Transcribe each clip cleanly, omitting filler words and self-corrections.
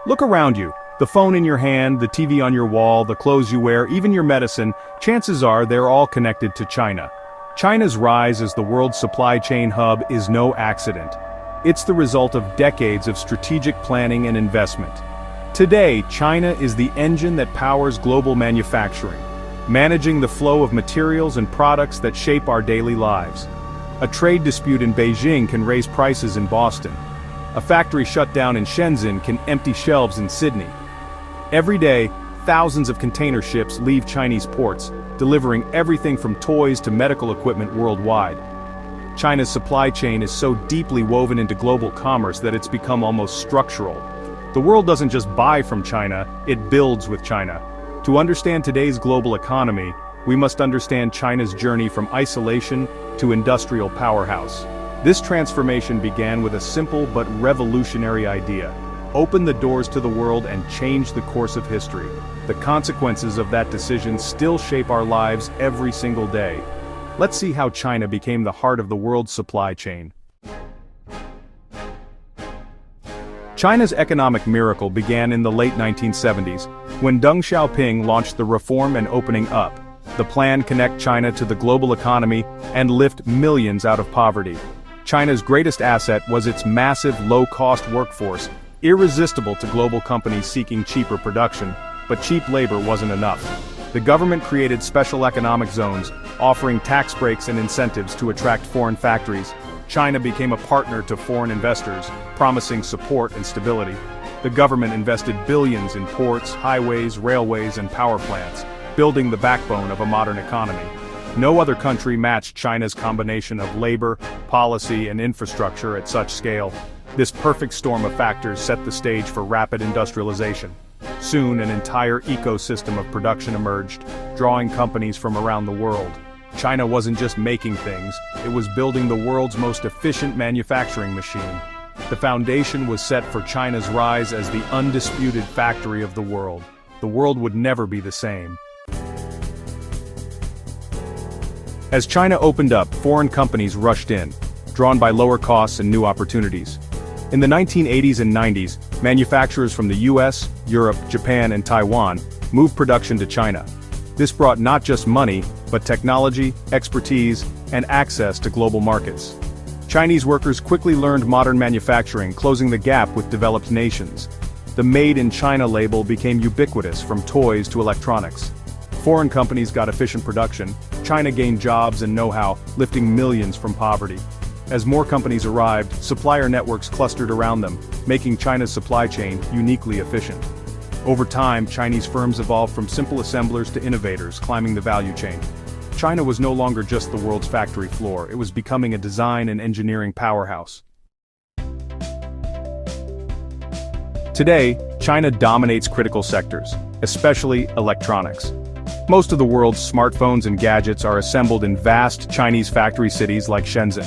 Look around you. The phone in your hand, the TV on your wall, the clothes you wear, even your medicine, chances are they're all connected to China. China's rise as the world's supply chain hub is no accident. It's the result of decades of strategic planning and investment. Today, China is the engine that powers global manufacturing, managing the flow of materials and products that shape our daily lives. A trade dispute in Beijing can raise prices in Boston. A factory shut down in Shenzhen can empty shelves in Sydney. Every day, thousands of container ships leave Chinese ports, delivering everything from toys to medical equipment worldwide. China's supply chain is so deeply woven into global commerce that it's become almost structural. The world doesn't just buy from China, it builds with China. To understand today's global economy, we must understand China's journey from isolation to industrial powerhouse. This transformation began with a simple but revolutionary idea: open the doors to the world and change the course of history. The consequences of that decision still shape our lives every single day. Let's see how China became the heart of the world's supply chain. China's economic miracle began in the late 1970s, when Deng Xiaoping launched the Reform and Opening Up. The plan connect China to the global economy and lift millions out of poverty. China's greatest asset was its massive low-cost workforce, irresistible to global companies seeking cheaper production, but cheap labor wasn't enough. The government created special economic zones, offering tax breaks and incentives to attract foreign factories. China became a partner to foreign investors, promising support and stability. The government invested billions in ports, highways, railways, and power plants, building the backbone of a modern economy. No other country matched China's combination of labor, policy, and infrastructure at such scale. This perfect storm of factors set the stage for rapid industrialization. Soon, an entire ecosystem of production emerged, drawing companies from around the world. China wasn't just making things, it was building the world's most efficient manufacturing machine. The foundation was set for China's rise as the undisputed factory of the world. The world would never be the same. As China opened up, foreign companies rushed in, drawn by lower costs and new opportunities. In the 1980s and 90s, manufacturers from the US, Europe, Japan, and Taiwan moved production to China. This brought not just money, but technology, expertise, and access to global markets. Chinese workers quickly learned modern manufacturing, closing the gap with developed nations. The Made in China label became ubiquitous, from toys to electronics. Foreign companies got efficient production, China gained jobs and know-how, lifting millions from poverty. As more companies arrived, supplier networks clustered around them, making China's supply chain uniquely efficient. Over time, Chinese firms evolved from simple assemblers to innovators, climbing the value chain. China was no longer just the world's factory floor, it was becoming a design and engineering powerhouse. Today, China dominates critical sectors, especially electronics. Most of the world's smartphones and gadgets are assembled in vast Chinese factory cities like Shenzhen.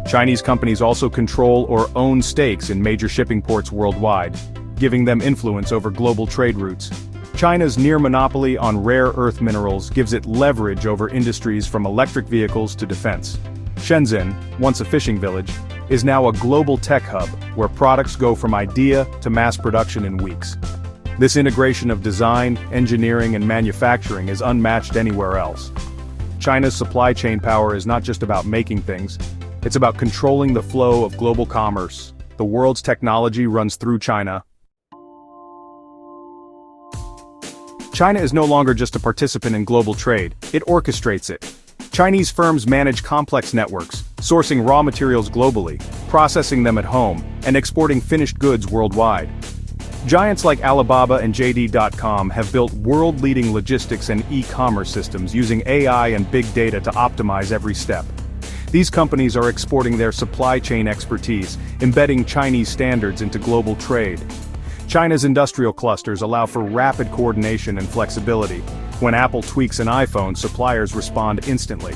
Chinese companies also control or own stakes in major shipping ports worldwide, giving them influence over global trade routes. China's near monopoly on rare earth minerals gives it leverage over industries from electric vehicles to defense. Shenzhen, once a fishing village, is now a global tech hub where products go from idea to mass production in weeks. This integration of design, engineering, and manufacturing is unmatched anywhere else. China's supply chain power is not just about making things, it's about controlling the flow of global commerce. The world's technology runs through China. China is no longer just a participant in global trade, it orchestrates it. Chinese firms manage complex networks, sourcing raw materials globally, processing them at home, and exporting finished goods worldwide. Giants like Alibaba and JD.com have built world-leading logistics and e-commerce systems using AI and big data to optimize every step. These companies are exporting their supply chain expertise, embedding Chinese standards into global trade. China's industrial clusters allow for rapid coordination and flexibility. When Apple tweaks an iPhone, suppliers respond instantly.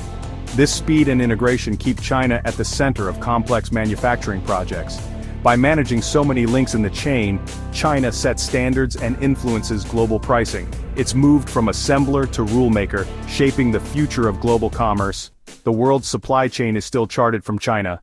This speed and integration keep China at the center of complex manufacturing projects. By managing so many links in the chain, China sets standards and influences global pricing. It's moved from assembler to rulemaker, shaping the future of global commerce. The world's supply chain is still charted from China.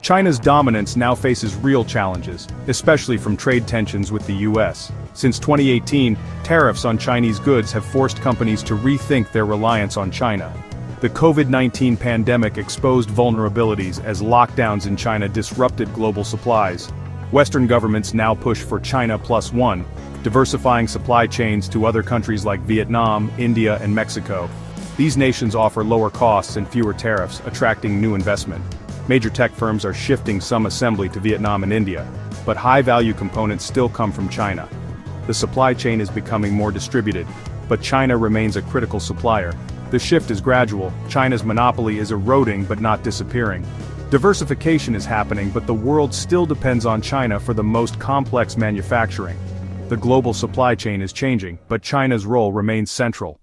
China's dominance now faces real challenges, especially from trade tensions with the US. Since 2018, tariffs on Chinese goods have forced companies to rethink their reliance on China. The COVID-19 pandemic exposed vulnerabilities as lockdowns in China disrupted global supplies. Western governments now push for China Plus One, diversifying supply chains to other countries like Vietnam, India, and Mexico. These nations offer lower costs and fewer tariffs, attracting new investment. Major tech firms are shifting some assembly to Vietnam and India, but high-value components still come from China. The supply chain is becoming more distributed, but China remains a critical supplier. The shift is gradual. China's monopoly is eroding but not disappearing. Diversification is happening, but the world still depends on China for the most complex manufacturing. The global supply chain is changing, but China's role remains central.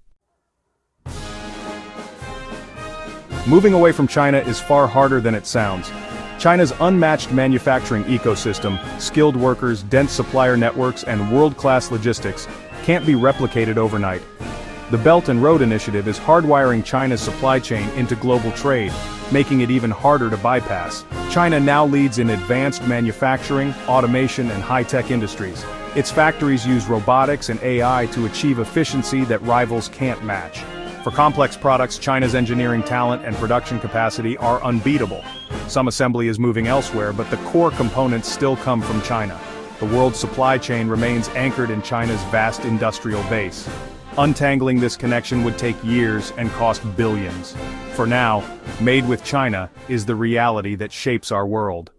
Moving away from China is far harder than it sounds. China's unmatched manufacturing ecosystem, skilled workers, dense supplier networks, and world-class logistics can't be replicated overnight. The Belt and Road Initiative is hardwiring China's supply chain into global trade, making it even harder to bypass. China now leads in advanced manufacturing, automation, and high-tech industries. Its factories use robotics and AI to achieve efficiency that rivals can't match. For complex products, China's engineering talent and production capacity are unbeatable. Some assembly is moving elsewhere, but the core components still come from China. The world's supply chain remains anchored in China's vast industrial base. Untangling this connection would take years and cost billions. For now, made with China is the reality that shapes our world.